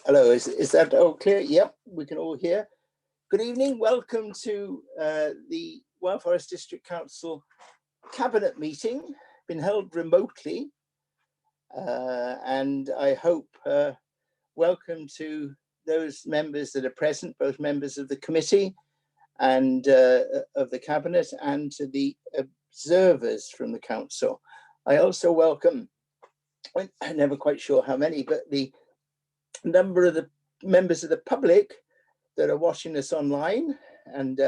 Hello, is that all clear? Yep, we can all hear. Good evening, welcome to the Wyre Forest District Council Cabinet meeting, been held remotely, and I hope welcome to those members that are present, both members of the committee and of the Cabinet, and to the observers from the Council. I also welcome, I'm never quite sure how many, but the number of the members of the public that are watching us online, and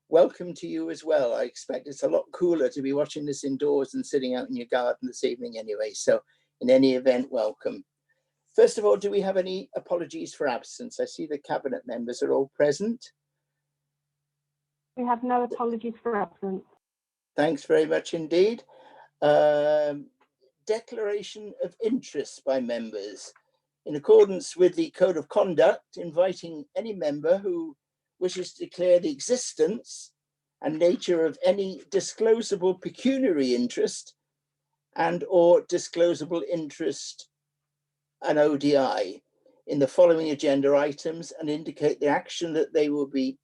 welcome to you as well. I expect it's a lot cooler to be watching this indoors and sitting out in your garden this evening anyway, so in any event, welcome. First of all, do we have any apologies for absence? I see the Cabinet members are all present. We have no apologies for absence. Thanks very much indeed. Declaration of interest by members. In accordance with the Code of Conduct, inviting any member who wishes to declare the existence and nature of any disclosable pecuniary interest and or disclosable interest and ODI in the following agenda items, and indicate the action that they will be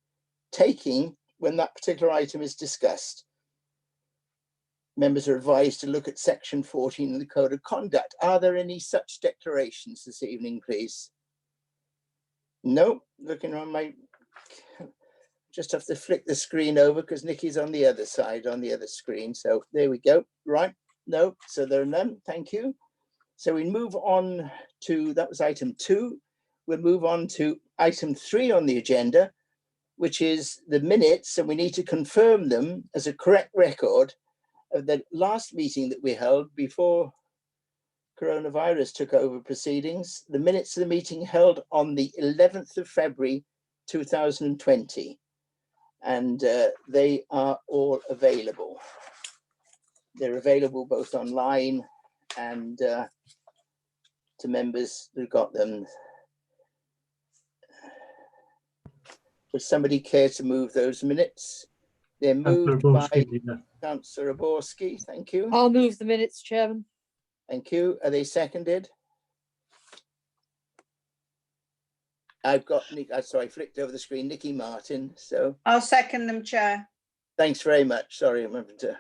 taking when that particular item is discussed. Members are advised to look at section 14 of the Code of Conduct. Are there any such declarations this evening, please? No, looking on my, just have to flick the screen over because Nikki's on the other side, on the other screen. So there we go, right? No, so there are none, thank you. So we move on to, that was item 2. We'll move on to item 3 on the agenda, which is the minutes, and we need to confirm them as a correct record of the last meeting that we held before coronavirus took over proceedings. The minutes of the meeting held on the 11th of February 2020, and they are all available. They're available both online and to members who got them. Would somebody care to move those minutes? They're moved by Councillor Oborski, thank you. I'll move the minutes, Chairman. Thank you. Are they seconded? I've got, sorry, I flicked over the screen, Nikki Martin, so. I'll second them, Chair. Thanks very much. Sorry, I'm having to.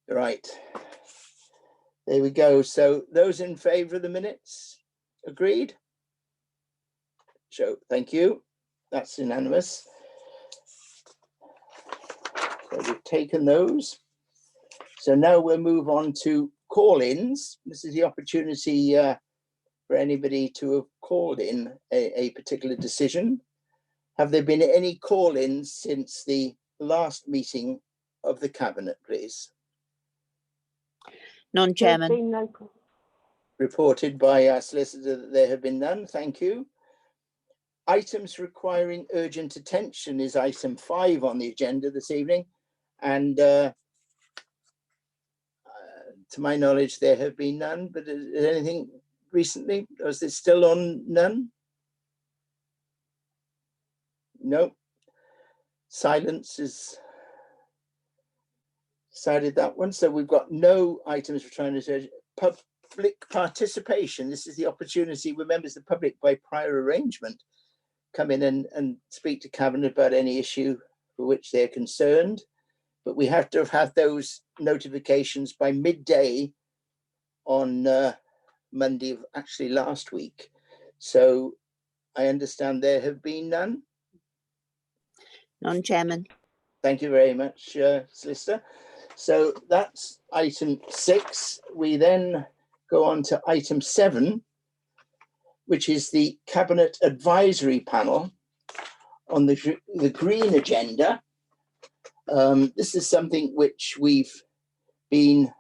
Right. There we go. So those in favour of the minutes? Agreed? So, thank you. That's unanimous. So we've taken those. So now we'll move on to call-ins. This is the opportunity for anybody to have called in a particular decision. Have there been any call-ins since the last meeting of the Cabinet, please? None, Chairman. No. Reported by our solicitor that there have been none. Thank you. Items requiring urgent attention is item 5 on the agenda this evening. And to my knowledge, there have been none, but is anything recently? Or is it still on none? No. Silence is decided that one. So we've got no items requiring public participation. This is the opportunity where members of the public by prior arrangement come in and speak to Cabinet about any issue for which they're concerned. But we have to have had those notifications by midday on Monday of actually last week. So I understand there have been none. None, Chairman. Thank you very much, Solicitor. So that's item 6. We then go on to item 7, which is the Cabinet Advisory Panel on the Green Agenda. This is something which we've been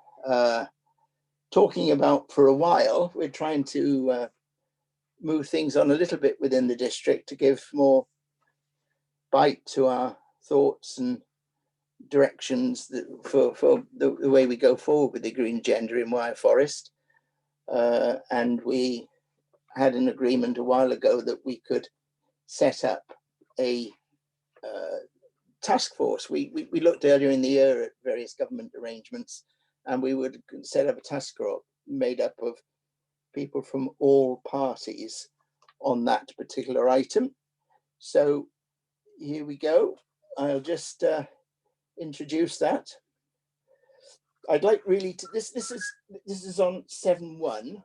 talking about for a while. We're trying to move things on a little bit within the district to give more bite to our thoughts and directions for the way we go forward with the green agenda in Wyre Forest. And we had an agreement a while ago that we could set up a task force. We looked earlier in the year at various government arrangements, and we would set up a task group made up of people from all parties on that particular item. So here we go. I'll just introduce that. I'd like really to, this is on 7.1.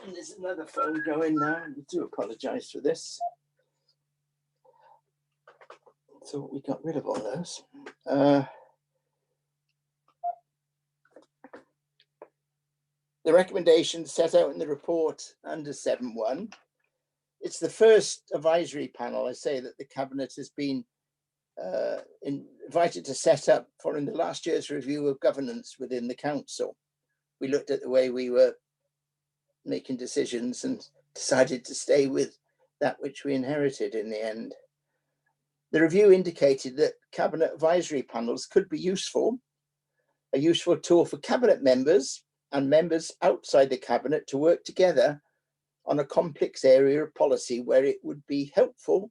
And there's another phone going now. I do apologize for this. So we got rid of all those. The recommendations set out in the report under 7.1. It's the first advisory panel, I say, that the Cabinet has been invited to set up following the last year's review of governance within the Council. We looked at the way we were making decisions and decided to stay with that which we inherited in the end. The review indicated that Cabinet advisory panels could be useful, a useful tool for Cabinet members and members outside the Cabinet to work together on a complex area of policy where it would be helpful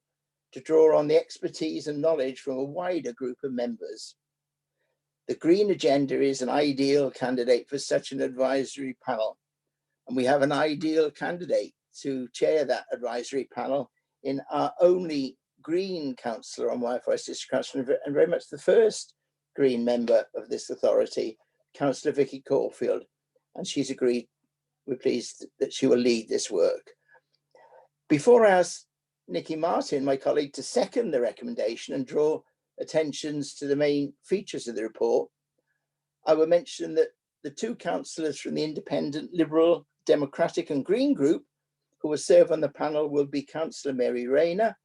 to draw on the expertise and knowledge from a wider group of members. The Green Agenda is an ideal candidate for such an advisory panel, and we have an ideal candidate to chair that advisory panel in our only Green councillor on Wyre Forest District Council, and very much the first Green member of this authority, Councillor Vicky Caulfield, and she's agreed. We're pleased that she will lead this work. Before I ask Nicky Martin, my colleague, to second the recommendation and draw attentions to the main features of the report, I will mention that the two councillors from the Independent, Liberal, Democratic and Green group who will serve on the panel will be Councillor Mary Rayner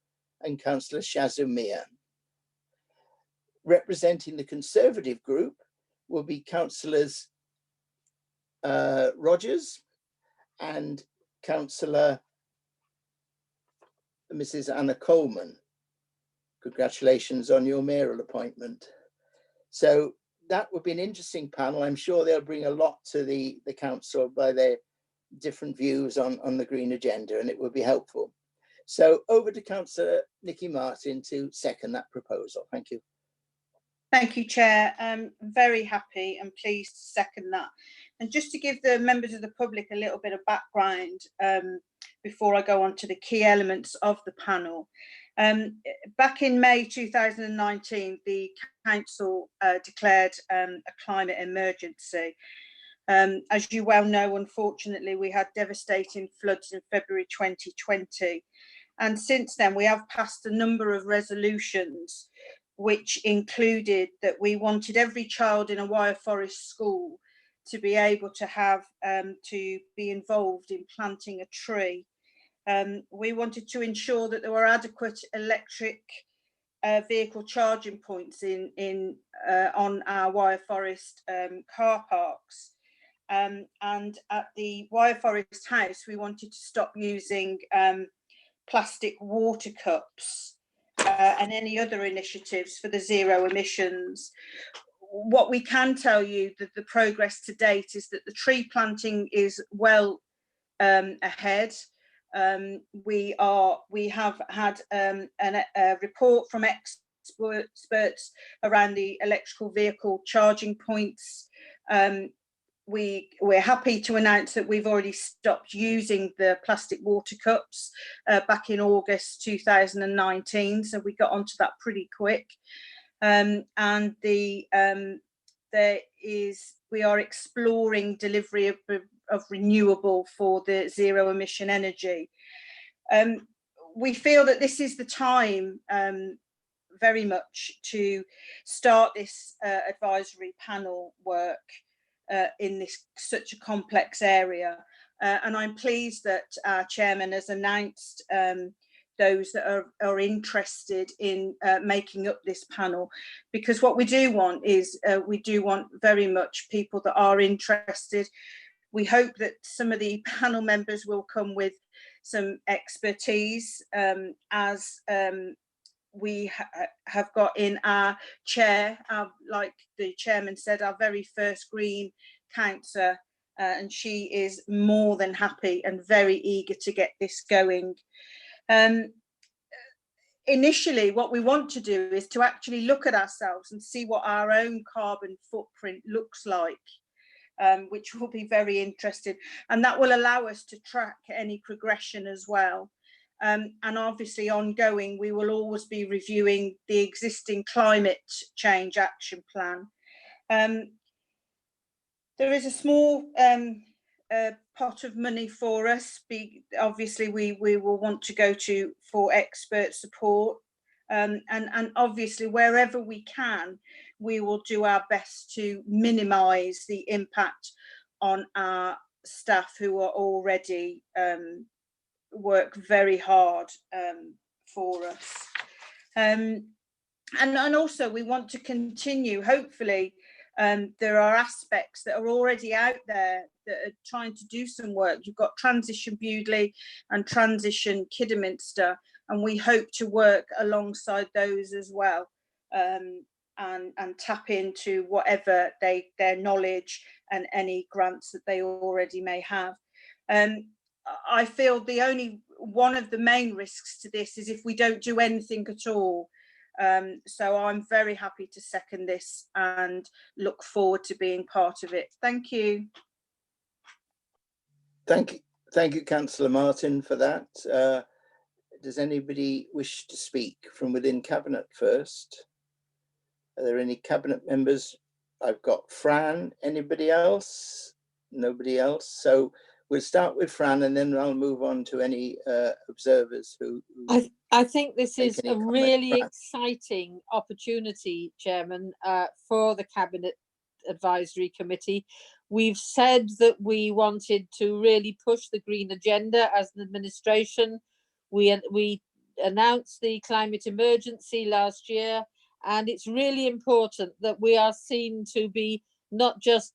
and Councillor Shazza Mian. Representing the Conservative group will be Councillors Rogers and Councillor Mrs. Anna Coleman. Congratulations on your mayoral appointment. So that would be an interesting panel. I'm sure they'll bring a lot to the council by their different views on the Green Agenda, and it will be helpful. So over to Councillor Nicky Martin to second that proposal. Thank you. Thank you, Chair. I'm very happy and pleased to second that. And just to give the members of the public a little bit of background before I go on to the key elements of the panel. Back in May 2019, the Council declared a climate emergency. As you well know, unfortunately, we had devastating floods in February 2020. And since then, we have passed a number of resolutions which included that we wanted every child in a Wyre Forest school to be able to have to be involved in planting a tree. We wanted to ensure that there were adequate electric vehicle charging points on our Wyre Forest car parks. And at the Wyre Forest House, we wanted to stop using plastic water cups and any other initiatives for the zero emissions. What we can tell you that the progress to date is that the tree planting is well ahead. We have had a report from experts around the electrical vehicle charging points. We're happy to announce that we've already stopped using the plastic water cups back in August 2019, so we got onto that pretty quick. And we are exploring delivery of renewable for the zero emission energy. We feel that this is the time very much to start this advisory panel work in this such a complex area, and I'm pleased that our chairman has announced those that are interested in making up this panel, because what we do want is we do want very much people that are interested. We hope that some of the panel members will come with some expertise, as we have got in our chair, like the chairman said, our very first Green councillor, and she is more than happy and very eager to get this going. Initially, what we want to do is to actually look at ourselves and see what our own carbon footprint looks like. which will be very interesting, and that will allow us to track any progression as well. And obviously ongoing, we will always be reviewing the existing climate change action plan. There is a small pot of money for us. Obviously, we will want to go to for expert support, and obviously wherever we can, we will do our best to minimise the impact on our staff who are already work very hard for us. And also we want to continue, hopefully. There are aspects that are already out there that are trying to do some work. You've got Transition Bewdley and Transition Kidderminster, and we hope to work alongside those as well, and tap into whatever their knowledge and any grants that they already may have. I feel the only one of the main risks to this is if we don't do anything at all. So I'm very happy to second this and look forward to being part of it. Thank you. Thank you, Councillor Martin, for that. Does anybody wish to speak from within Cabinet first? Are there any Cabinet members? I've got Fran. Anybody else? Nobody else. So we'll start with Fran, and then I'll move on to any observers who I think this make is any a comment. really Fran. exciting opportunity, Chairman, for the Cabinet Advisory Committee. We've said that we wanted to really push the green agenda as an administration. We announced the climate emergency last year, and it's really important that we are seen to be not just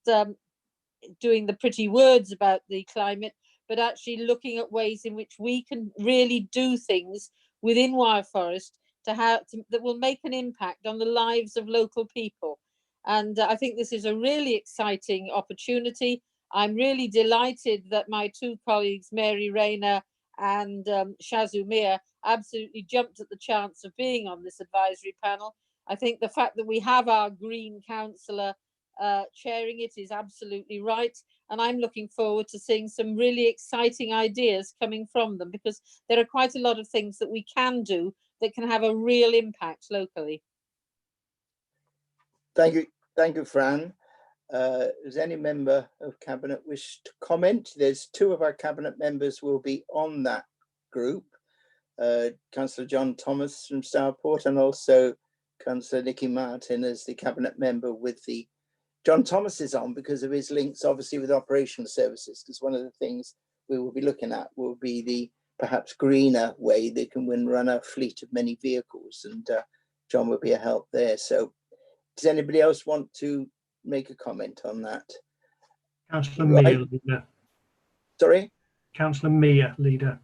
doing the pretty words about the climate, but actually looking at ways in which we can really do things within Wyre Forest that will make an impact on the lives of local people. And I think this is a really exciting opportunity. I'm really delighted that my two colleagues, Mary Rayner and Shazoo Mir, absolutely jumped at the chance of being on this advisory panel. I think the fact that we have our Green Councillor chairing it is absolutely right, and I'm looking forward to seeing some really exciting ideas coming from them, because there are quite a lot of things that we can do that can have a real impact locally. Thank you, Fran. Does any member of Cabinet wish to comment? There's two of our Cabinet members will be on that group, Councillor John Thomas from Stourport, and also Councillor Nicky Martin as the Cabinet member with the John Thomas is on because of his links, obviously, with operational services, because one of the things we will be looking at will be the perhaps greener way they can run a fleet of many vehicles, and John will be a help there. So does anybody else want to make a comment on that? Councillor Mir, leader. Sorry? Councillor Mir, leader.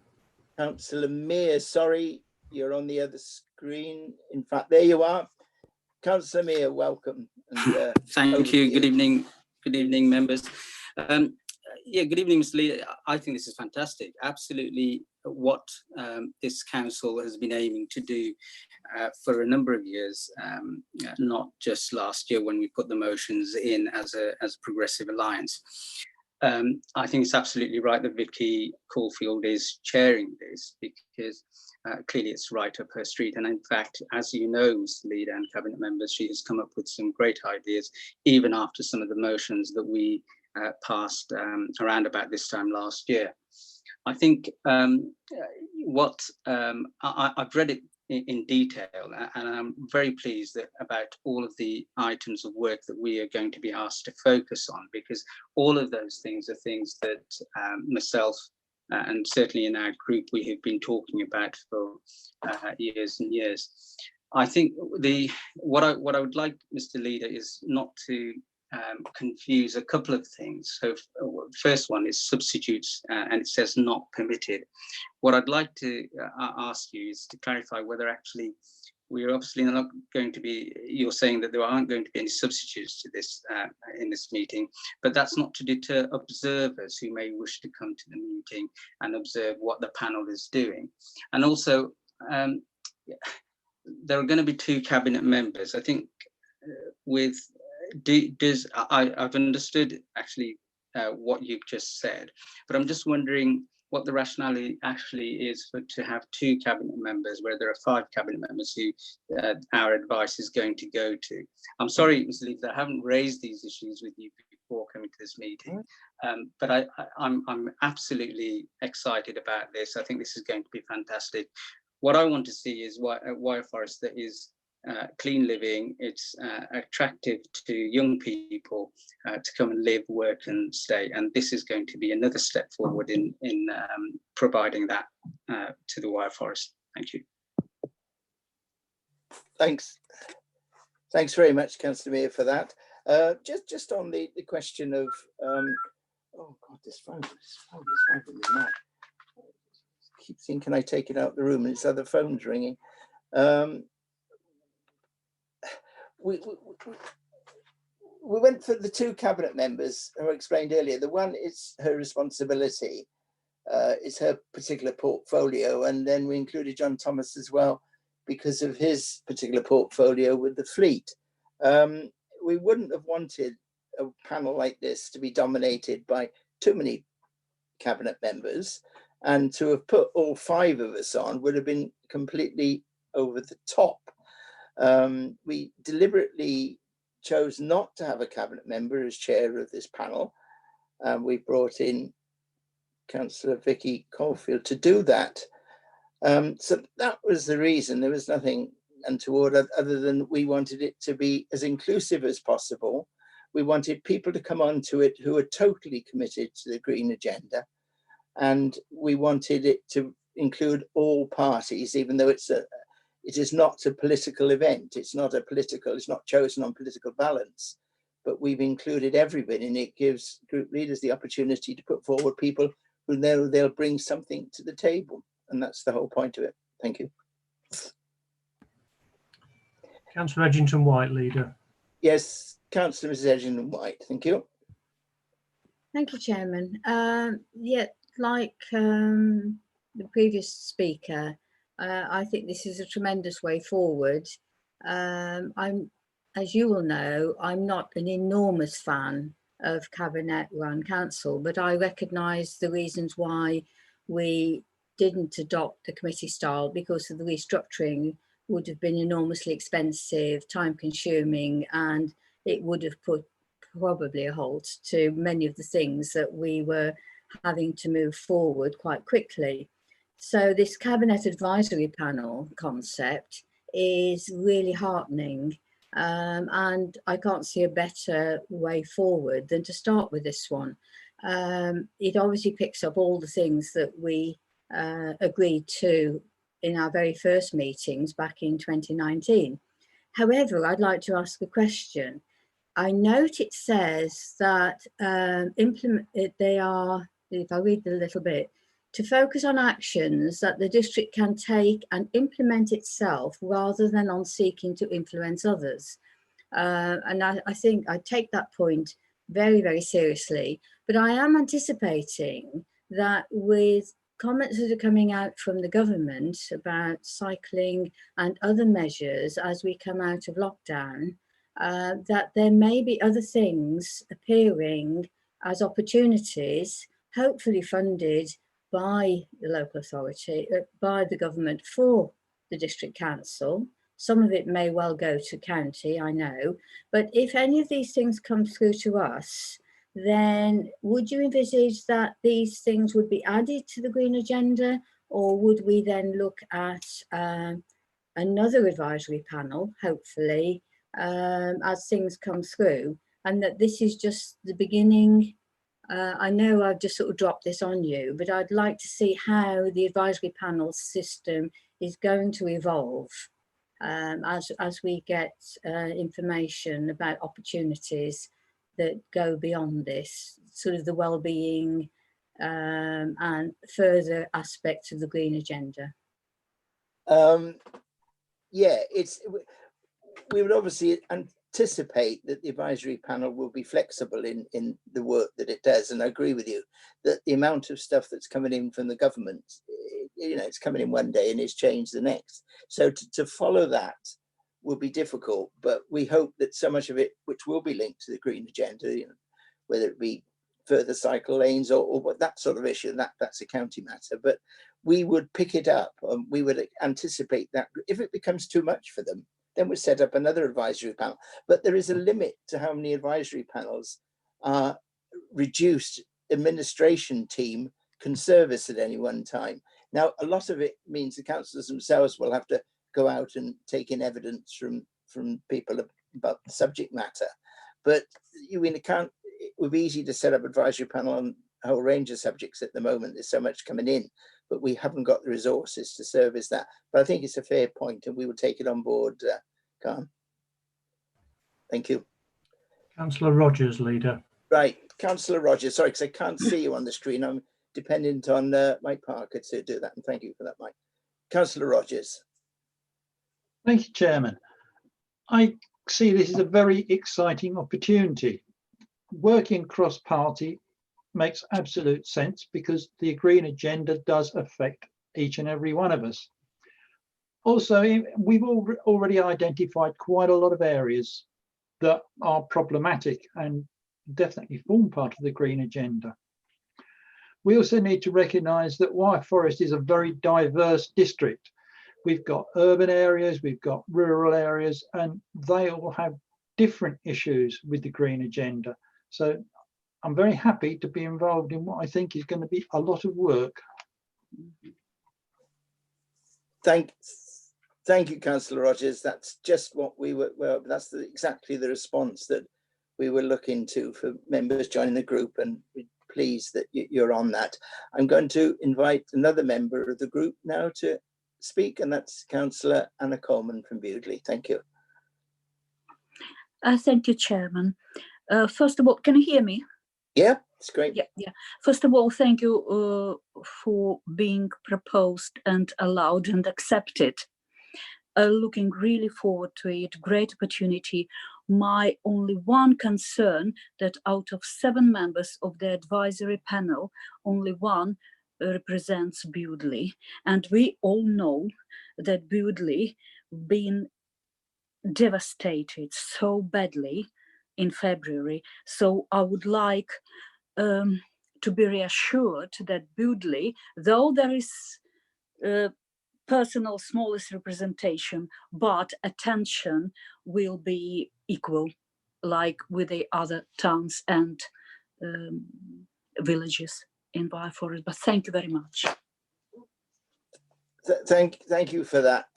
Councillor Mir, sorry, you're on the other screen. In fact, there you are. Councillor Mir, welcome. And, thank you. Good evening, members. Yeah, good evening, Mr. Leader. I think this is fantastic. Absolutely what this council has been aiming to do for a number of years, not just last year when we put the motions in as a progressive alliance. I think it's absolutely right that Vicky Caulfield is chairing this, because clearly it's right up her street. And in fact, as you know, Mr. Leader and Cabinet members, she has come up with some great ideas, even after some of the motions that we passed around about this time last year. I think I've read it in detail, and I'm very pleased about all of the items of work that we are going to be asked to focus on, because all of those things are things that myself and certainly in our group we have been talking about for years and years. I think what I would like, Mr. Leader, is not to confuse a couple of things. So first one is substitutes, and it says not permitted. What I'd like to ask you is to clarify whether actually we're obviously not going to be, you're saying that there aren't going to be any substitutes to this in this meeting, but that's not to deter observers who may wish to come to the meeting and observe what the panel is doing. And also, there are going to be two Cabinet members. I think with I've understood actually what you've just said, but I'm just wondering what the rationale actually is for to have 2 cabinet members where there are 5 cabinet members who our advice is going to go to. I'm sorry, Mr. Leader, I haven't raised these issues with you before coming to this meeting, but I'm absolutely excited about this. I think this is going to be fantastic. What I want to see is Wyre Forest that is clean living, it's attractive to young people to come and live, work and stay. And this is going to be another step forward in providing that to the Wyre Forest. Thank you. Thanks. Thanks very much, Councillor Meir, for that. Just on the question of, oh God, this phone is mad. I keep thinking I take it out of the room and it's other phones ringing. We went for the 2 cabinet members who I explained earlier. The one is her responsibility, it's her particular portfolio, and then we included John Thomas as well because of his particular portfolio with the fleet. We wouldn't have wanted a panel like this to be dominated by too many cabinet members, and to have put all 5 of us on would have been completely over the top. We deliberately chose not to have a cabinet member as chair of this panel. We brought in Councillor Vicky Caulfield to do that. So that was the reason. There was nothing untoward other than we wanted it to be as inclusive as possible. We wanted people to come onto it who are totally committed to the green agenda. And we wanted it to include all parties, even though it is not a political event. It's not chosen on political balance, but we've included everybody, and it gives group leaders the opportunity to put forward people who know they'll bring something to the table. And that's the whole point of it. Thank you. Councillor Edgington-White, Leader. Yes, Councillor Mrs. Edgington-White, thank you. Thank you, Chairman. Yeah, like the previous speaker, I think this is a tremendous way forward. As you will know, I'm not an enormous fan of cabinet-run council, but I recognise the reasons why we didn't adopt the committee style, because of the restructuring would have been enormously expensive, time-consuming, and it would have put probably a halt to many of the things that we were having to move forward quite quickly. So this cabinet advisory panel concept is really heartening, and I can't see a better way forward than to start with this one. It obviously picks up all the things that we agreed to in our very first meetings back in 2019. However, I'd like to ask a question. I note it says that they are, if I read a little bit, to focus on actions that the district can take and implement itself rather than on seeking to influence others. And I think I take that point very, very seriously, but I am anticipating that with comments that are coming out from the government about cycling and other measures as we come out of lockdown, that there may be other things appearing as opportunities, hopefully funded by the local authority, by the government for the district council. Some of it may well go to county, I know, but if any of these things come through to us, then would you envisage that these things would be added to the green agenda, or would we then look at another advisory panel, hopefully, as things come through, and that this is just the beginning? I know I've just sort of dropped this on you, but I'd like to see how the advisory panel system is going to evolve as we get information about opportunities that go beyond this, sort of the well-being and further aspects of the green agenda. Yeah, we would obviously anticipate that the advisory panel will be flexible in the work that it does, and I agree with you that the amount of stuff that's coming in from the government, it's coming in one day and it's changed the next. So to follow that will be difficult, but we hope that so much of it, which will be linked to the green agenda, you know, whether it be further cycle lanes or what that sort of issue, that's a county matter, but we would pick it up. We would anticipate that if it becomes too much for them, then we set up another advisory panel. But there is a limit to how many advisory panels our reduced administration team can service at any one time. Now, a lot of it means the councillors themselves will have to go out and take in evidence from people about the subject matter. But you mean it would be easy to set up advisory panel on a whole range of subjects at the moment. There's so much coming in, but we haven't got the resources to service that. But I think it's a fair point, and we will take it on board, Khan. Thank you. Councillor Rogers, Leader. Right, Councillor Rogers, sorry, because I can't see you on the screen. I'm dependent on Mike Parker to do that, and thank you for that, Mike. Councillor Rogers. Thank you, Chairman. I see this is a very exciting opportunity. Working cross-party makes absolute sense because the green agenda does affect each and every one of us. Also, we've already identified quite a lot of areas that are problematic and definitely form part of the green agenda. We also need to recognise that Wyre Forest is a very diverse district. We've got urban areas, we've got rural areas, and they all have different issues with the green agenda. So I'm very happy to be involved in what I think is going to be a lot of work. Thank you, Councillor Rogers. That's just what we were, well, that's exactly the response that we were looking to for members joining the group, and we're pleased that you're on that. I'm going to invite another member of the group now to speak, and that's Councillor Anna Coleman from Bewdley. Thank you. Thank you, Chairman. First of all, can you hear me? Yeah, it's great. Yeah. First of all, thank you for being proposed and allowed and accepted. Looking really forward to it. Great opportunity. My only one concern that out of 7 members of the advisory panel, only one represents Bewdley, and we all know that Bewdley been devastated so badly in February. So I would like to be reassured that Bewdley, though there is personal smallest representation, but attention will be equal, like with the other towns and villages in Wyre Forest. But thank you very much. Thank you for that,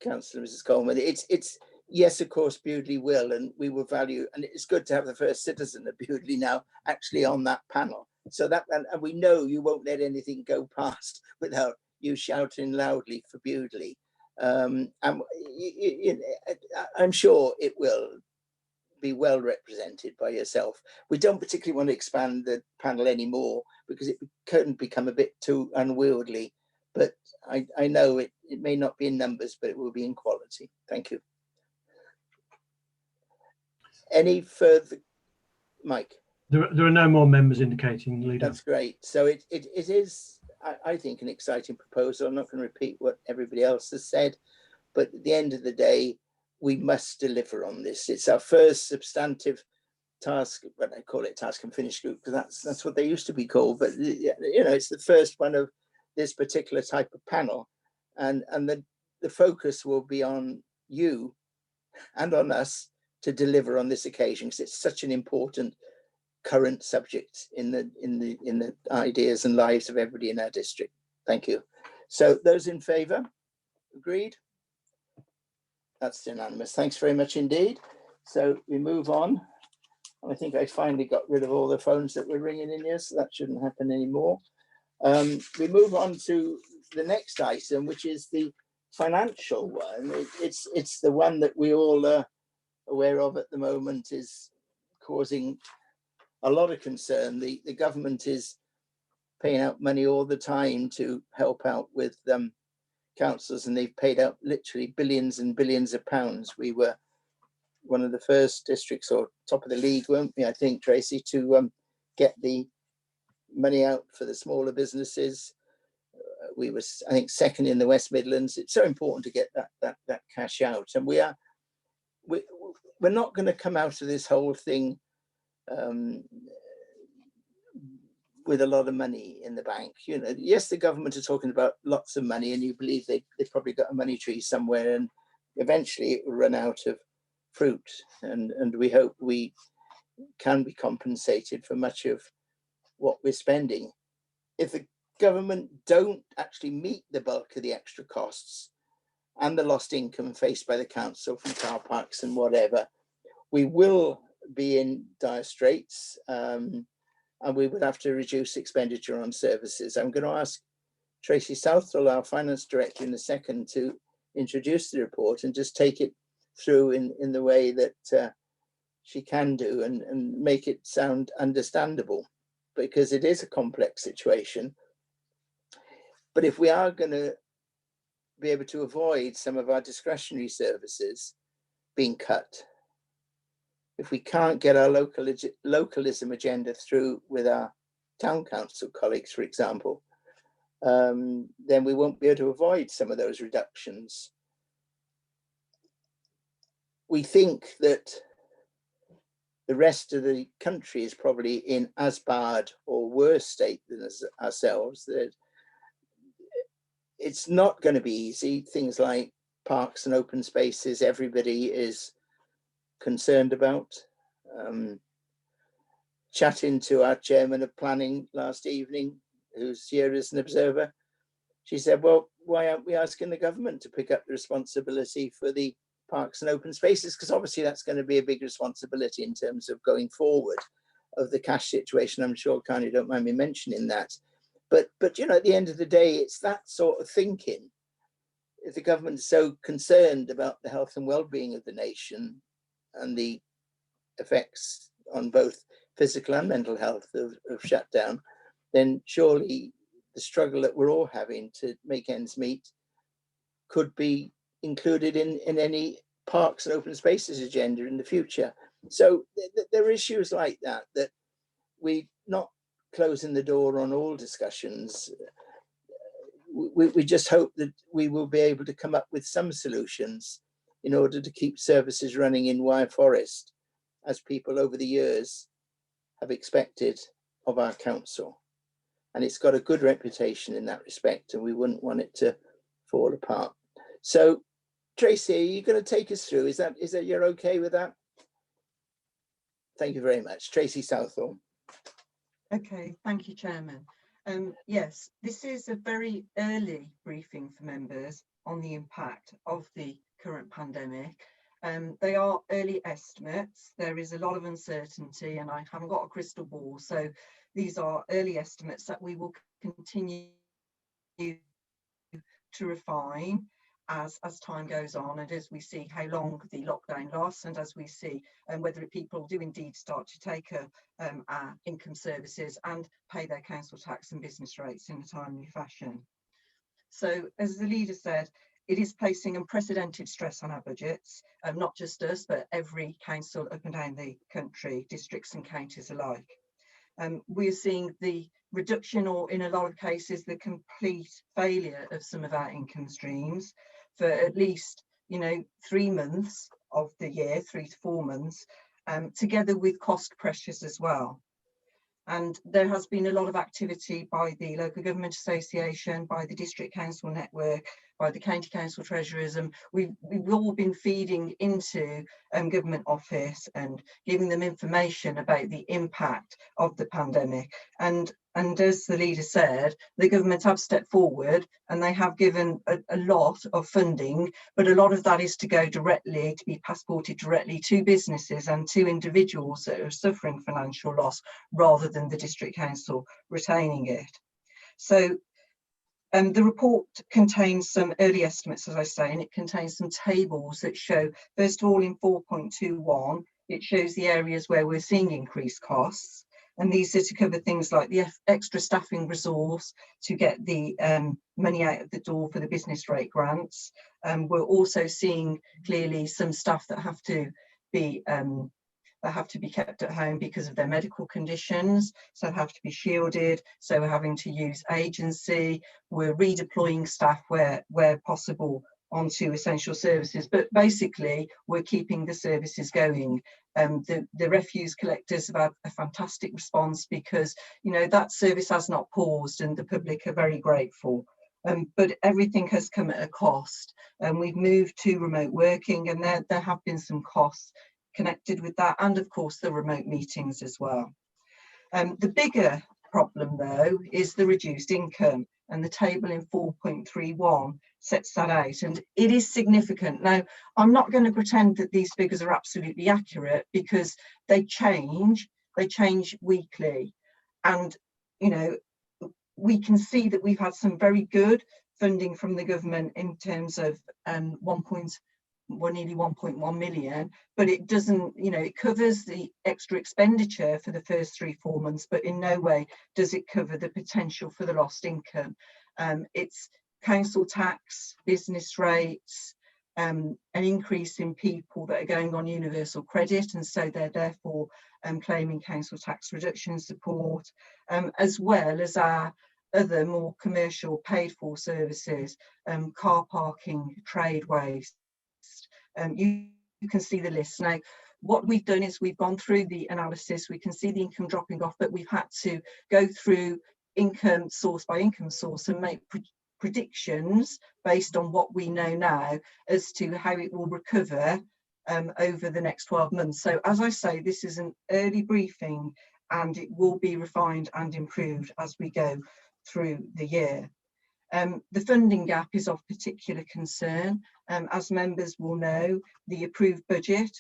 Councillor Mrs. Coleman. It's yes, of course, Bewdley will, and we will value, and it's good to have the first citizen of Bewdley now actually on that panel. So that, and we know you won't let anything go past without you shouting loudly for Bewdley. And I'm sure it will be well represented by yourself. We don't particularly want to expand the panel anymore because it can become a bit too unwieldy, but I know it may not be in numbers, but it will be in quality. Thank you. Any further, Mike? There are no more members indicating, Leader. That's great. So it is, I think, an exciting proposal. I'm not going to repeat what everybody else has said, but at the end of the day, we must deliver on this. It's our first substantive task, but I call it task and finish group because that's what they used to be called. But you know, it's the first one of this particular type of panel, and the focus will be on you and on us to deliver on this occasion because it's such an important current subject in the ideas and lives of everybody in our district. Thank you. So those in favour, agreed? That's unanimous. Thanks very much indeed. So we move on. I think I finally got rid of all the phones that were ringing in here, so that shouldn't happen anymore. We move on to the next item, which is the financial one. It's the one that we all are aware of at the moment is causing a lot of concern. The government is paying out money all the time to help out with councils, and they've paid out literally billions and billions of pounds. We were one of the first districts, or top of the league, weren't we, I think, Tracy, to get the money out for the smaller businesses. we were, I think, second in the West Midlands. It's so important to get that cash out, and we're not going to come out of this whole thing with a lot of money in the bank. You know, yes, the government are talking about lots of money, and you believe they've probably got a money tree somewhere, and eventually it will run out of fruit. And we hope we can be compensated for much of what we're spending. If the government don't actually meet the bulk of the extra costs and the lost income faced by the council from car parks and whatever, we will be in dire straits, and we would have to reduce expenditure on services. I'm going to ask Tracy Southall, our finance director, in a second to introduce the report and just take it through in the way that she can do, and make it sound understandable, because it is a complex situation. But if we are going to be able to avoid some of our discretionary services being cut, if we can't get our localism agenda through with our town council colleagues, for example, then we won't be able to avoid some of those reductions. We think that the rest of the country is probably in as bad or worse state than ourselves. That it's not going to be easy. Things like parks and open spaces, everybody is concerned about. Chatting to our chairman of planning last evening, who's here as an observer, she said, well, why aren't we asking the government to pick up the responsibility for the parks and open spaces? Because obviously that's going to be a big responsibility in terms of going forward of the cash situation. I'm sure, Carney, don't mind me mentioning that. But you know, at the end of the day, it's that sort of thinking. If the government is so concerned about the health and well-being of the nation and the effects on both physical and mental health of shutdown, then surely the struggle that we're all having to make ends meet could be included in any parks and open spaces agenda in the future. So there are issues like that we're not closing the door on all discussions. We just hope that we will be able to come up with some solutions in order to keep services running in Wyre Forest, as people over the years have expected of our council. And it's got a good reputation in that respect, and we wouldn't want it to fall apart. So, Tracy, are you going to take us through? Is that you're okay with that? Thank you very much. Tracy Southall. Okay, thank you, Chairman. Yes, this is a very early briefing for members on the impact of the current pandemic. They are early estimates. There is a lot of uncertainty, and I haven't got a crystal ball. So these are early estimates that we will continue to refine as time goes on, and as we see how long the lockdown lasts, and as we see whether people do indeed start to take our income services and pay their council tax and business rates in a timely fashion. So, as the leader said, it is placing unprecedented stress on our budgets, not just us, but every council up and down the country, districts and counties alike. We're seeing the reduction, or in a lot of cases, the complete failure of some of our income streams for at least, 3 months of the year, 3 to 4 months, together with cost pressures as well. And there has been a lot of activity by the Local Government Association, by the District Council Network, by the County Council Treasurers, and we've all been feeding into Government Office and giving them information about the impact of the pandemic. And as the leader said, the government have stepped forward and they have given a lot of funding, but a lot of that is to go directly, to be passported directly to businesses and to individuals that are suffering financial loss, rather than the District Council retaining it. So the report contains some early estimates, as I say, and it contains some tables that show, first of all, in 4.21, it shows the areas where we're seeing increased costs. And these are to cover things like the extra staffing resource to get the money out of the door for the business rate grants. We're also seeing clearly some staff that have to be that have to be kept at home because of their medical conditions, so have to be shielded, so we're having to use agency. We're redeploying staff where possible onto essential services, but basically we're keeping the services going. The refuse collectors have had a fantastic response because, you know, that service has not paused and the public are very grateful. But everything has come at a cost, and we've moved to remote working, and there have been some costs connected with that, and of course the remote meetings as well. The bigger problem though is the reduced income, and the table in 4.31 sets that out, and it is significant. Now, I'm not going to pretend that these figures are absolutely accurate because they change weekly, and you know, we can see that we've had some very good funding from the government in terms of nearly 1.1 million, but it doesn't, you know, it covers the extra expenditure for the first 3-4 months, but in no way does it cover the potential for the lost income. It's council tax, business rates, an increase in people that are going on universal credit, and so they're therefore claiming council tax reduction support, as well as our other more commercial paid for services, car parking, trade waste. You can see the list. Now, what we've done is we've gone through the analysis. We can see the income dropping off, but we've had to go through income source by income source and make predictions based on what we know now as to how it will recover over the next 12 months. So as I say, this is an early briefing and it will be refined and improved as we go through the year. The funding gap is of particular concern. As members will know, the approved budget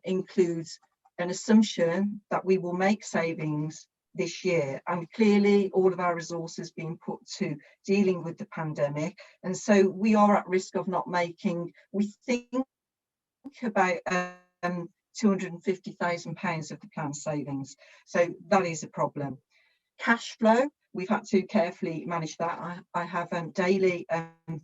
includes an assumption that we will make savings this year, and clearly all of our resources being put to dealing with the pandemic, and so we are at risk of not making, we think, about £250,000 of the planned savings. So that is a problem. Cash flow, we've had to carefully manage that. I have daily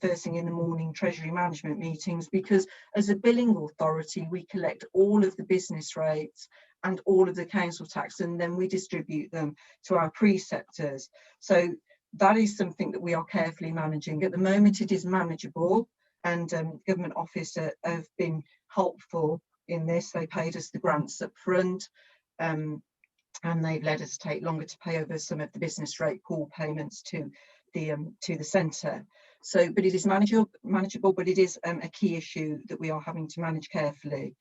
first thing in the morning treasury management meetings, because as a billing authority we collect all of the business rates and all of the council tax, and then we distribute them to our preceptors. So that is something that we are carefully managing. At the moment it is manageable, and Government Office have been helpful in this. They paid us the grants up front, and they've let us take longer to pay over some of the business rate pool payments to the centre. So, but it is manageable, but it is a key issue that we are having to manage carefully.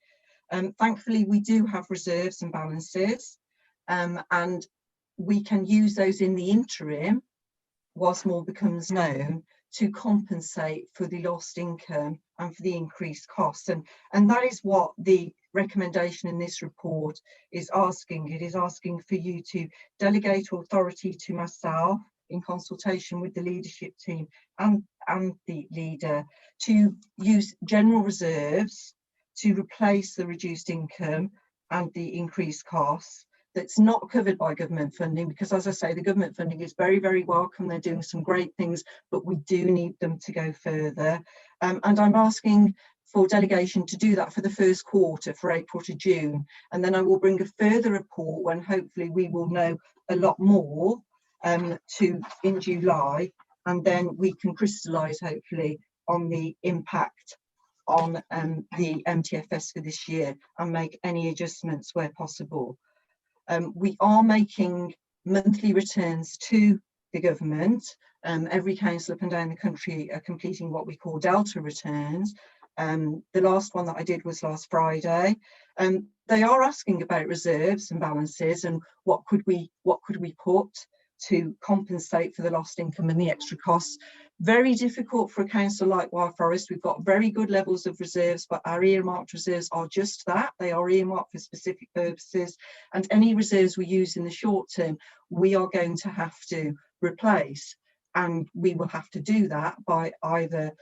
Thankfully, we do have reserves and balances, and we can use those in the interim whilst more becomes known to compensate for the lost income and for the increased costs. And that is what the recommendation in this report is asking. It is asking for you to delegate authority to myself in consultation with the leadership team and the leader to use general reserves to replace the reduced income and the increased costs that's not covered by government funding, because as I say, the government funding is very, very welcome. They're doing some great things, but we do need them to go further. And I'm asking for delegation to do that for the first quarter, for April to June. And then I will bring a further report when hopefully we will know a lot more in July, and then we can crystallise hopefully on the impact on the MTFS for this year and make any adjustments where possible. We are making monthly returns to the government. Every council up and down the country are completing what we call Delta returns. The last one that I did was last Friday. They are asking about reserves and balances and what could we put to compensate for the lost income and the extra costs. Very difficult for a council like Wyre Forest. We've got very good levels of reserves, but our earmarked reserves are just that. They are earmarked for specific purposes, and any reserves we use in the short term, we are going to have to replace. And we will have to do that by either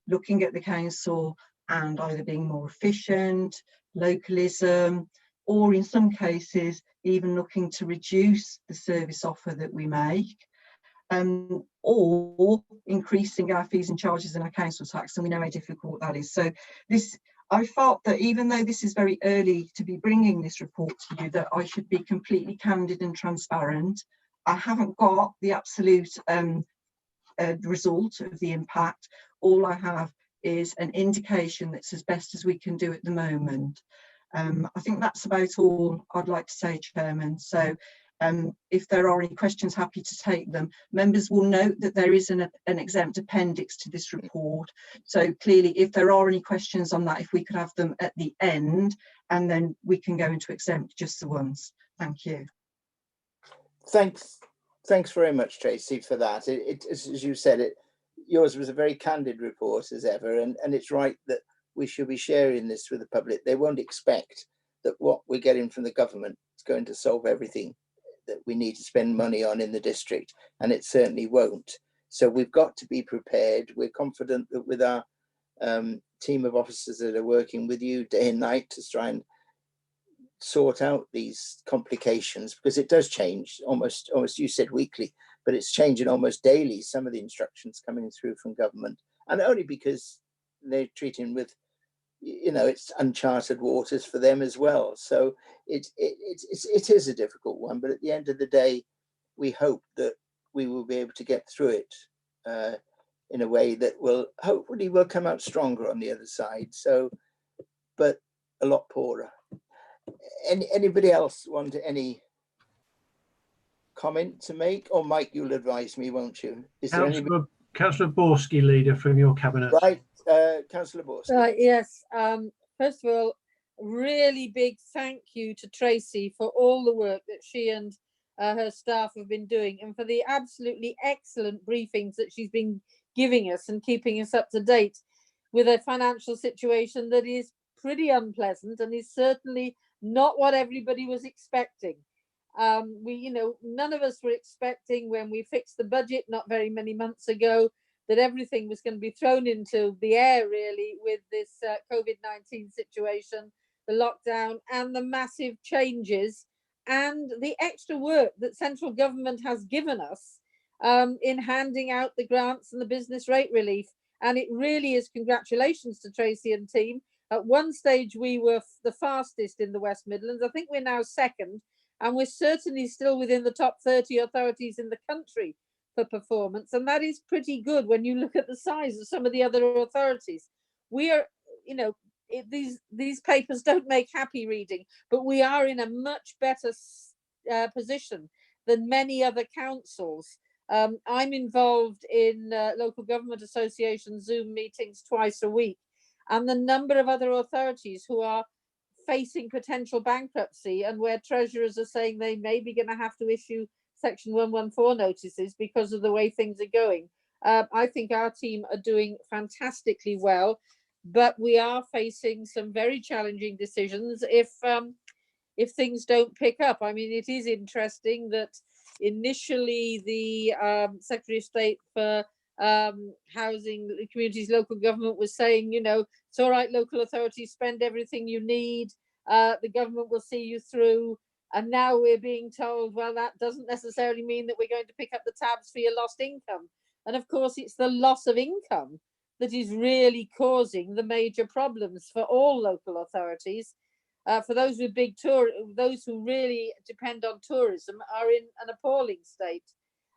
looking at the council and either being more efficient, localism, or in some cases, even looking to reduce the service offer that we make. Or increasing our fees and charges and our council tax, and we know how difficult that is. So this, I felt that even though this is very early to be bringing this report to you, that I should be completely candid and transparent. I haven't got the absolute result of the impact. All I have is an indication that's as best as we can do at the moment. I think that's about all I'd like to say, Chairman. So if there are any questions, happy to take them. Members will note that there is an exempt appendix to this report. So clearly, if there are any questions on that, if we could have them at the end, and then we can go into exempt just the ones. Thank you. Thanks very much, Tracy, for that. As you said, yours was a very candid report as ever, and it's right that we should be sharing this with the public. They won't expect that what we're getting from the government is going to solve everything that we need to spend money on in the district, and it certainly won't. So we've got to be prepared. We're confident that with our team of officers that are working with you day and night to try and sort out these complications, because it does change almost you said weekly, but it's changing almost daily, some of the instructions coming through from government, and only because they're treating with, it's uncharted waters for them as well. So it is a difficult one, but at the end of the day, we hope that we will be able to get through it in a way that will hopefully will come out stronger on the other side. So, but a lot poorer. Anybody else want any comment to make? Or Mike, you'll advise me, won't you? Is there anybody? Councillor Borski, leader from your cabinet. Right, Councillor Borski. Yes. First of all, really big thank you to Tracy for all the work that she and her staff have been doing, and for the absolutely excellent briefings that she's been giving us and keeping us up to date with a financial situation that is pretty unpleasant and is certainly not what everybody was expecting. None of us were expecting when we fixed the budget not very many months ago that everything was going to be thrown into the air, really, with this COVID-19 situation, the lockdown, and the massive changes and the extra work that central government has given us in handing out the grants and the business rate relief. And it really is congratulations to Tracy and team. At one stage, we were the fastest in the West Midlands. I think we're now second, and we're certainly still within the top 30 authorities in the country for performance. And that is pretty good when you look at the size of some of the other authorities. We are, these papers don't make happy reading, but we are in a much better position than many other councils. I'm involved in local government association Zoom meetings twice a week, and the number of other authorities who are facing potential bankruptcy and where treasurers are saying they may be going to have to issue Section 114 notices because of the way things are going. I think our team are doing fantastically well, but we are facing some very challenging decisions if things don't pick up. I mean, it is interesting that initially the Secretary of State for Housing, the Communities, Local Government was saying, it's all right, local authorities, spend everything you need, the government will see you through. And now we're being told, well, that doesn't necessarily mean that we're going to pick up the tabs for your lost income. And of course, it's the loss of income that is really causing the major problems for all local authorities. For those with big those who really depend on tourism are in an appalling state.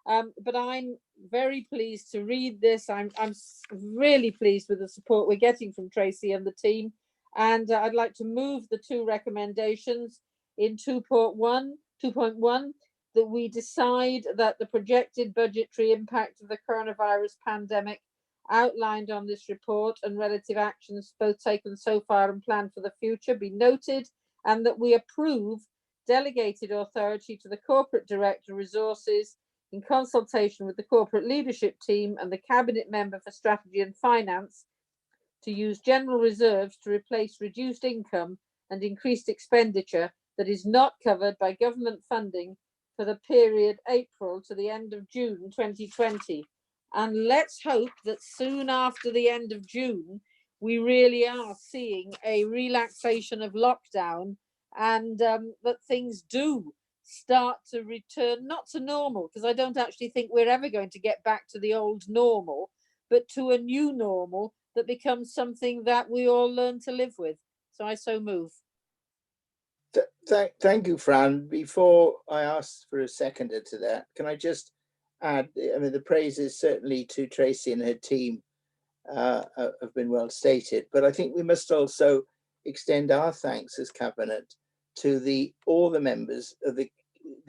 But I'm very pleased to read this. I'm really pleased with the support we're getting from Tracy and the team. And I'd like to move the two recommendations in 2.1, that we decide that the projected budgetary impact of the coronavirus pandemic outlined on this report and relative actions both taken so far and planned for the future be noted, and that we approve delegated authority to the Corporate Director Resources in consultation with the corporate leadership team and the Cabinet Member for Strategy and Finance to use general reserves to replace reduced income and increased expenditure that is not covered by government funding for the period April to the end of June 2020. And let's hope that soon after the end of June, we really are seeing a relaxation of lockdown, and that things do start to return, not to normal, because I don't actually think we're ever going to get back to the old normal, but to a new normal that becomes something that we all learn to live with. So I so move. Thank you, Fran. Before I ask for a seconder to that, can I just add, I mean, the praises certainly to Tracy and her team have been well stated, but I think we must also extend our thanks as Cabinet to all the members of the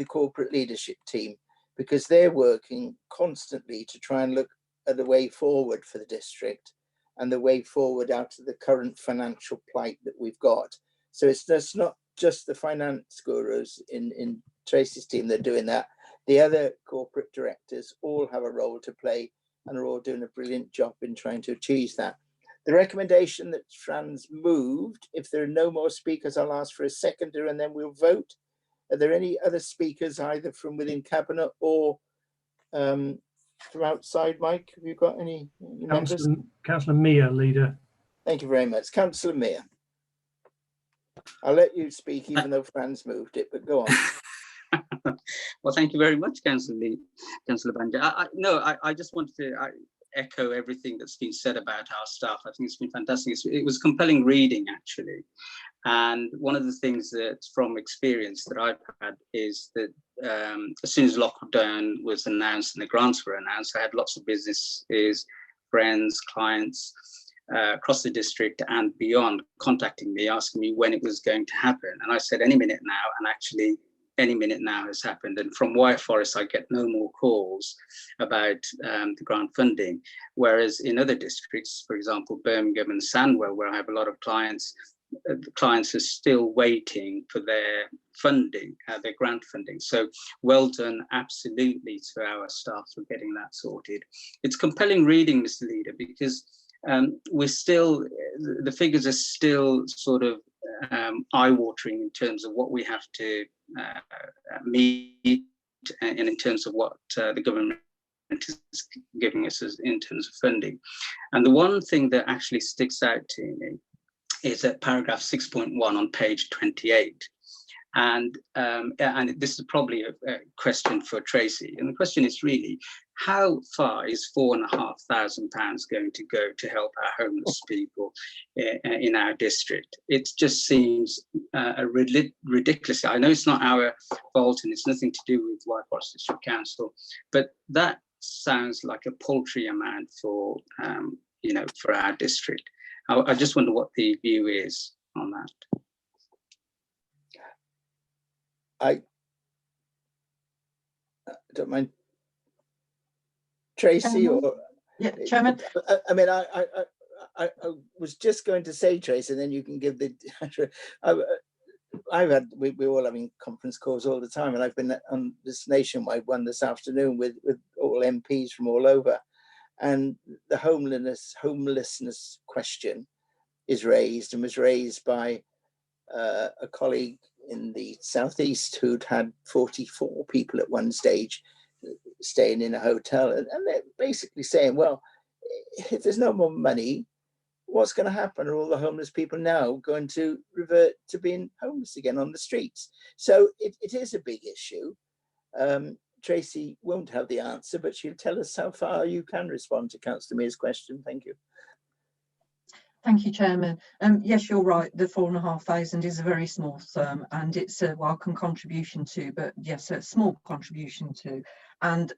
corporate leadership team, because they're working constantly to try and look at the way forward for the district and the way forward out of the current financial plight that we've got. So it's just not just the finance gurus in Tracy's team that are doing that. The other corporate directors all have a role to play and are all doing a brilliant job in trying to achieve that. The recommendation that Fran's moved, if there are no more speakers, I'll ask for a seconder and then we'll vote. Are there any other speakers either from within Cabinet or from outside? Mike, have you got any members? Councillor Mia, leader. Thank you very much. Councillor Mia. I'll let you speak even though Fran's moved it, but go on. Well, thank you very much, Councillor Banja. I just wanted to echo everything that's been said about our staff. I think it's been fantastic. It was compelling reading, actually. And one of the things that, from experience, that I've had is that as soon as lockdown was announced and the grants were announced, I had lots of businesses, friends, clients across the district and beyond contacting me, asking me when it was going to happen. And I said, any minute now, and actually any minute now has happened. And from Wyre Forest, I get no more calls about the grant funding. Whereas in other districts, for example, Birmingham and Sandwell, where I have a lot of clients, the clients are still waiting for their funding, their grant funding. So well done, absolutely, to our staff for getting that sorted. It's compelling reading, Mr. Leader, because we're still, the figures are still sort of eye-watering in terms of what we have to meet and in terms of what the government is giving us in terms of funding. And the one thing that actually sticks out to me is at paragraph 6.1 on page 28. And this is probably a question for Tracy. And the question is really, how far is £4,500 going to go to help our homeless people in our district? It just seems ridiculous. I know it's not our fault and it's nothing to do with Wyre Forest District Council, but that sounds like a paltry amount for for our district. I just wonder what the view is on that. I don't mind Tracy or Chairman. I mean, I was just going to say, Tracy, and then you can give the. We're all having conference calls all the time, and I've been on this nationwide one this afternoon with all MPs from all over, and the homelessness question is raised and was raised by a colleague in the southeast who'd had 44 people at one stage staying in a hotel, and they're basically saying, well, if there's no more money, what's going to happen? Are all the homeless people now going to revert to being homeless again on the streets? So it is a big issue. Tracy won't have the answer, but she'll tell us how far you can respond to Councillor Mears' question. Thank you. Thank you, Chairman. Yes, you're right. The 4,500 is a very small sum, and it's a welcome contribution too. But yes, a small contribution too. And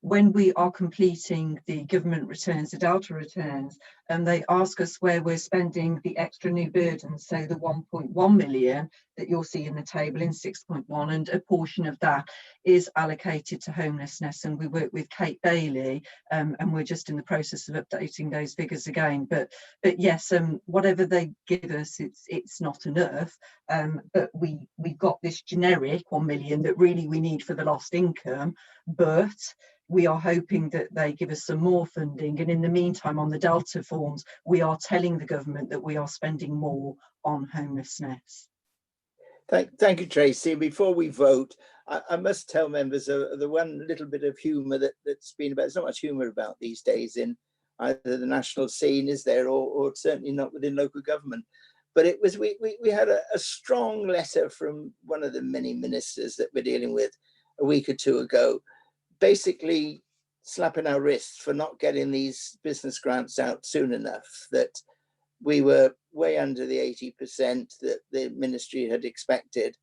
when we are completing the government returns, the Delta returns, they ask us where we're spending the extra new burdens. So the 1.1 million that you'll see in the table in 6.1, and a portion of that is allocated to homelessness. And we work with Kate Bailey, and we're just in the process of updating those figures again. But yes, whatever they give us, it's not enough. But we've got this generic 1 million that really we need for the lost income. But we are hoping that they give us some more funding. And in the meantime, on the Delta forms, we are telling the government that we are spending more on homelessness. Thank you, Tracy. Before we vote, I must tell members the one little bit of humour that's been about. There's not much humour about these days in either the national scene, is there, or certainly not within local government. But it was we had a strong letter from one of the many ministers that we're dealing with a week or two ago, basically slap in our wrists for not getting these business grants out soon enough, that we were way under the 80% that the ministry had expected.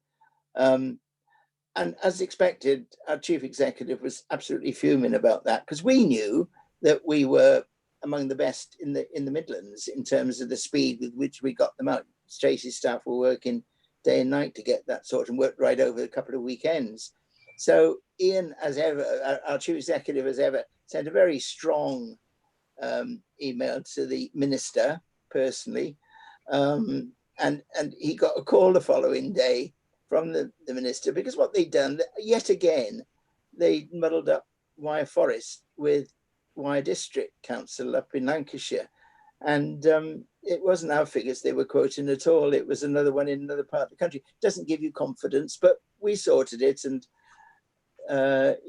And as expected, our chief executive was absolutely fuming about that, because we knew that we were among the best in the Midlands in terms of the speed with which we got them out. Tracy's staff were working day and night to get that sorted, and worked right over a couple of weekends. So Ian, as ever, our chief executive as ever, sent a very strong email to the minister personally. And he got a call the following day from the minister, because what they'd done, yet again, they muddled up Wyre Forest with Wyre District Council up in Lancashire. And it wasn't our figures they were quoting at all. It was another one in another part of the country. Doesn't give you confidence, but we sorted it, and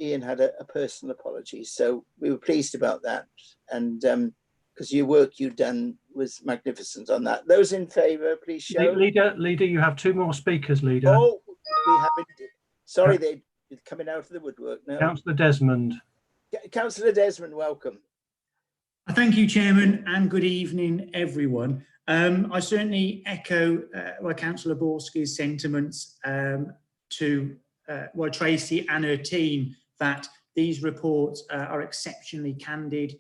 Ian had a personal apology. So we were pleased about that. And because your work you've done was magnificent on that. Those in favour, please show. Leader, you have two more speakers, Leader. Oh, we haven't. Sorry, they're coming out of the woodwork now. Councillor Desmond. Councillor Desmond, welcome. Thank you, Chairman, and good evening, everyone. I certainly echo Councillor Borski's sentiments to Tracy and her team, that these reports are exceptionally candid,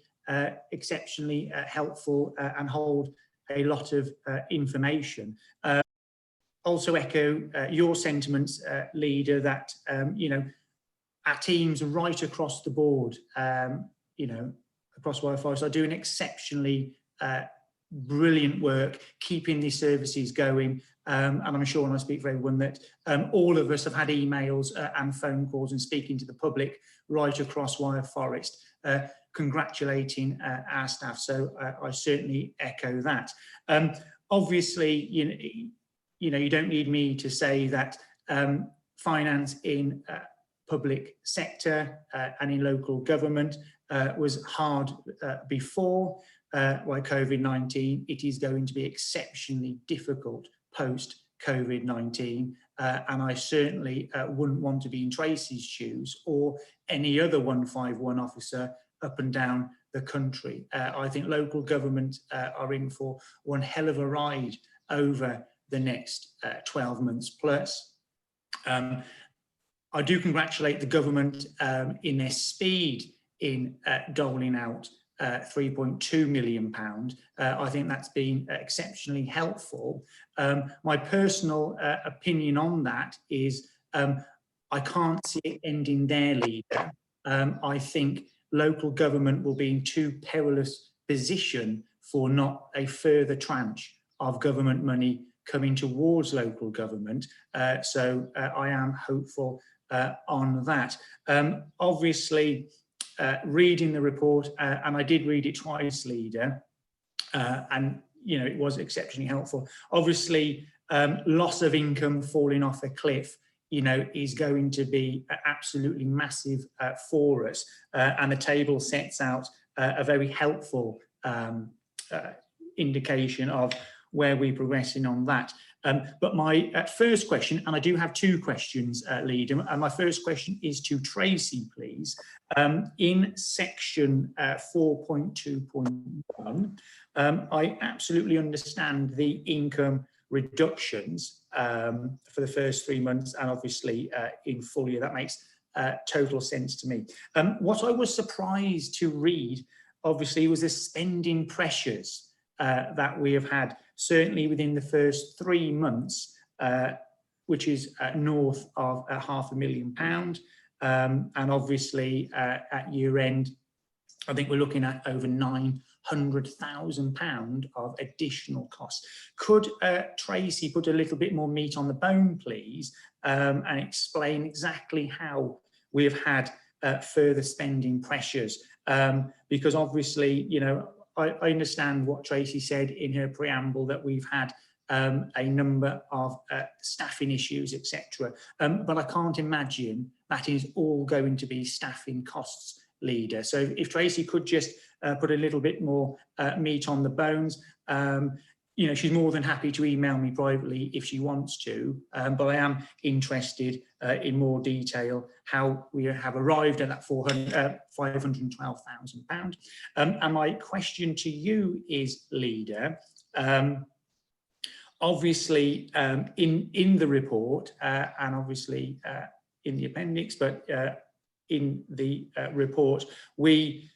exceptionally helpful, and hold a lot of information. Also echo your sentiments, Leader, that our teams right across the board, across Wyre Forest, are doing exceptionally brilliant work, keeping these services going. And I'm sure, and I speak for everyone, that all of us have had emails and phone calls and speaking to the public right across Wyre Forest, congratulating our staff. So I certainly echo that. Obviously, you don't need me to say that finance in public sector and in local government was hard before COVID-19. It is going to be exceptionally difficult post COVID-19, and I certainly wouldn't want to be in Tracy's shoes or any other 151 officer up and down the country. I think local government are in for one hell of a ride over the next 12 months plus. I do congratulate the government in their speed in doling out £3.2 million. I think that's been exceptionally helpful. My personal opinion on that is I can't see it ending there, Leader. I think local government will be in too perilous position for not a further tranche of government money coming towards local government. So I am hopeful on that. Obviously, reading the report, and I did read it twice, Leader, and it was exceptionally helpful. Obviously, loss of income falling off a cliff, is going to be absolutely massive for us, and the table sets out a very helpful indication of where we're progressing on that. But my first question, and I do have two questions, Leader, and my first question is to Tracy, please. In section 4.2.1, I absolutely understand the income reductions for the first 3 months, and obviously in full year, that makes total sense to me. What I was surprised to read, obviously, was the spending pressures that we have had, certainly within the first 3 months, which is north of £500,000. And obviously at year end, I think we're looking at over £900,000 of additional costs. Could Tracy put a little bit more meat on the bone, please, and explain exactly how we have had further spending pressures? Because obviously, I understand what Tracy said in her preamble, that we've had a number of staffing issues, etc. But I can't imagine that is all going to be staffing costs, Leader. So if Tracy could just put a little bit more meat on the bones, you know, she's more than happy to email me privately if she wants to, but I am interested in more detail how we have arrived at that £512,000. And my question to you is, Leader, obviously in the report and obviously in the appendix, but in the report, we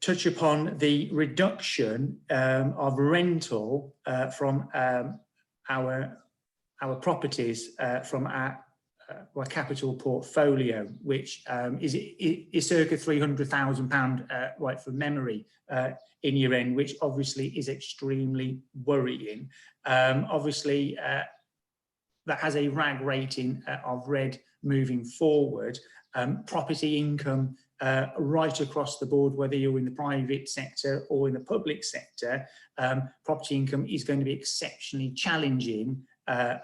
touch upon the reduction of rental from our properties from our capital portfolio, which is circa £300,000, right, from memory, in year end, which obviously is extremely worrying. Obviously, that has a RAG rating of red moving forward. Property income right across the board, whether you're in the private sector or in the public sector, property income is going to be exceptionally challenging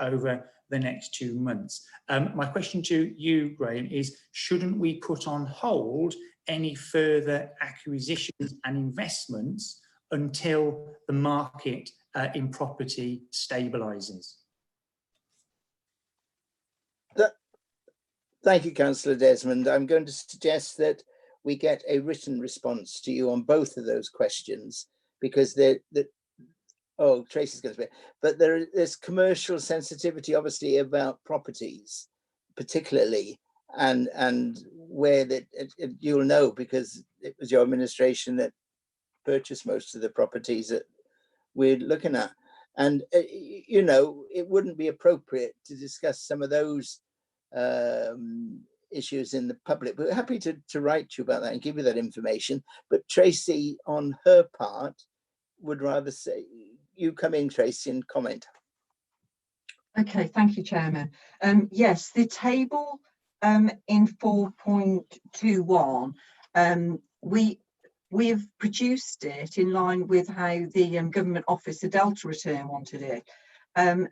over the next 2 months. My question to you, Graham, is shouldn't we put on hold any further acquisitions and investments until the market in property stabilises? Thank you, Councillor Desmond. I'm going to suggest that we get a written response to you on both of those questions, because oh, Tracy's going to speak, but there's commercial sensitivity, obviously, about properties, particularly, and where that you'll know, because it was your administration that purchased most of the properties that we're looking at, and you know, it wouldn't be appropriate to discuss some of those issues in the public, but we're happy to write to you about that and give you that information. But Tracy, on her part, would rather say, you come in, Tracy, and comment. Okay, thank you, Chairman. Yes, the table in 4.21, we've produced it in line with how the Government Office, the Delta return, wanted it.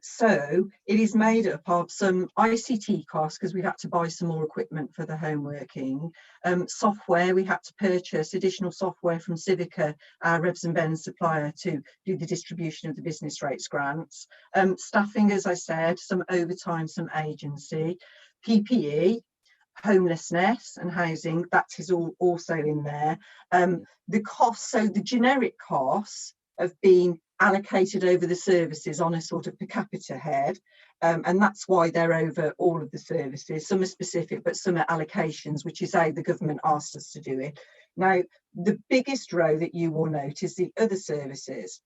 So it is made up of some ICT costs, because we've had to buy some more equipment for the home working, software. We had to purchase additional software from Civica, our Revs and Bens supplier, to do the distribution of the business rates grants, staffing, as I said, some overtime, some agency, PPE, homelessness and housing, that is all also in there. The costs, so the generic costs have been allocated over the services on a sort of per capita head, and that's why they're over all of the services. Some are specific, but some are allocations, which is how the government asked us to do it. Now, the biggest row that you will note is the other services.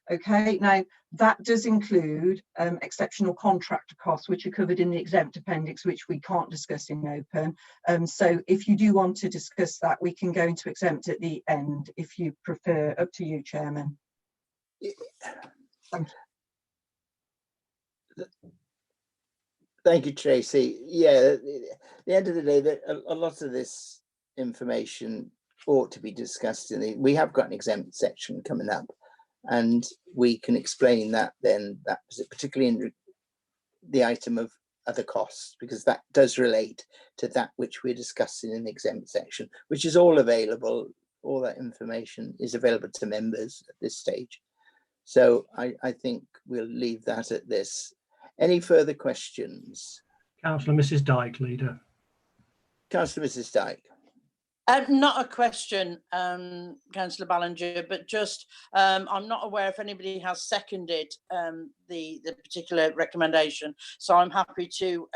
Okay, now that does include exceptional contractor costs, which are covered in the exempt appendix, which we can't discuss in open. So if you do want to discuss that, we can go into exempt at the end if you prefer. Up to you, Chairman. Thank you, Tracy. Yeah, at the end of the day, that a lot of this information ought to be discussed we have got an exempt section coming up, and we can explain that then, that particularly in the item of other costs, because that does relate to that which we're discussing in the exempt section, which is all available. All that information is available to members at this stage. So I think we'll leave that at this. Any further questions? Councillor Mrs. Dyke, Leader. Councillor Mrs. Dyke. Not a question, Councillor Ballinger, but just I'm not aware if anybody has seconded the particular recommendation, so I'm happy to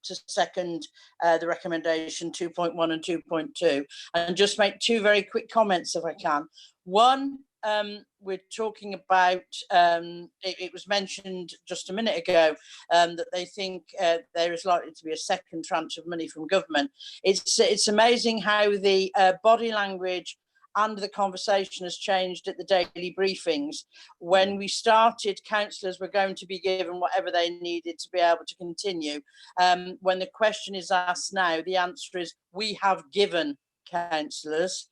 second the recommendation 2.1 and 2.2, and just make two very quick comments if I can. One, we're talking about, it was mentioned just a minute ago that they think there is likely to be a second tranche of money from government. It's amazing how the body language and the conversation has changed at the daily briefings. When we started, councillors were going to be given whatever they needed to be able to continue. When the question is asked now, the answer is we have given councils.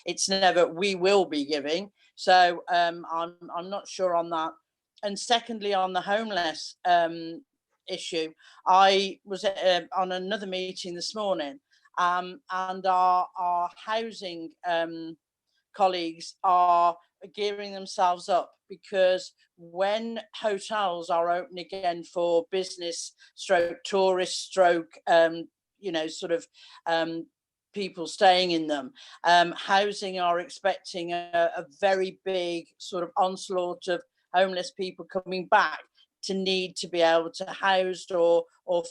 It's never we will be giving. So I'm not sure on that. And secondly, on the homeless issue, I was on another meeting this morning, and our housing colleagues are gearing themselves up, because when hotels are open again for business stroke tourist stroke sort of people staying in them, housing are expecting a very big sort of onslaught of homeless people coming back to need to be able to housed or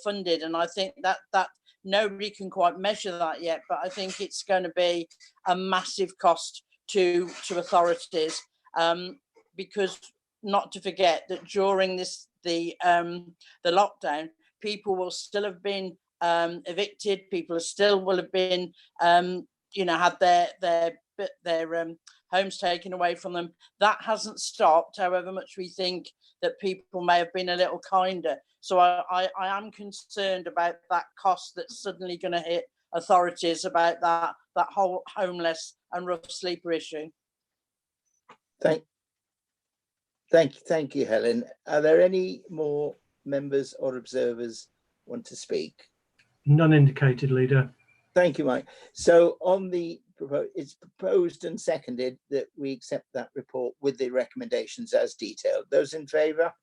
funded. And I think that nobody can quite measure that yet, but I think it's going to be a massive cost to authorities, because not to forget that during the lockdown, people will still have been evicted. People still will have been had their homes taken away from them. That hasn't stopped, however much we think that people may have been a little kinder. So I am concerned about that cost that's suddenly going to hit authorities about that whole homeless and rough sleeper issue. Thank you, Helen. Are there any more members or observers want to speak? None indicated, Leader. Thank you, Mike. So on the it's proposed and seconded that we accept that report with the recommendations as detailed. Those in favour?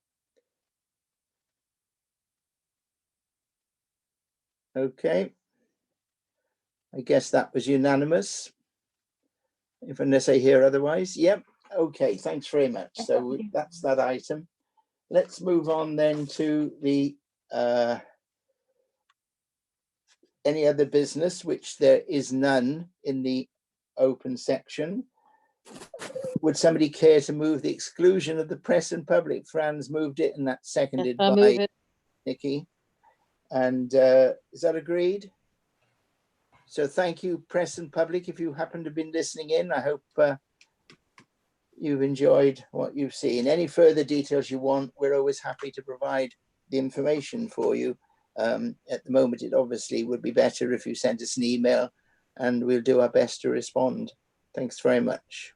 Okay. I guess that was unanimous. Unless I hear otherwise. Yep. Okay, thanks very much. So that's that item. Let's move on then to the any other business, which there is none in the open section. Would somebody care to move the exclusion of the press and public? Fran's moved it, and that's seconded by Nikki. And is that agreed? So thank you, press and public. If you happen to have been listening in, I hope you've enjoyed what you've seen. Any further details you want, we're always happy to provide the information for you. At the moment, it obviously would be better if you sent us an email, and we'll do our best to respond. Thanks very much.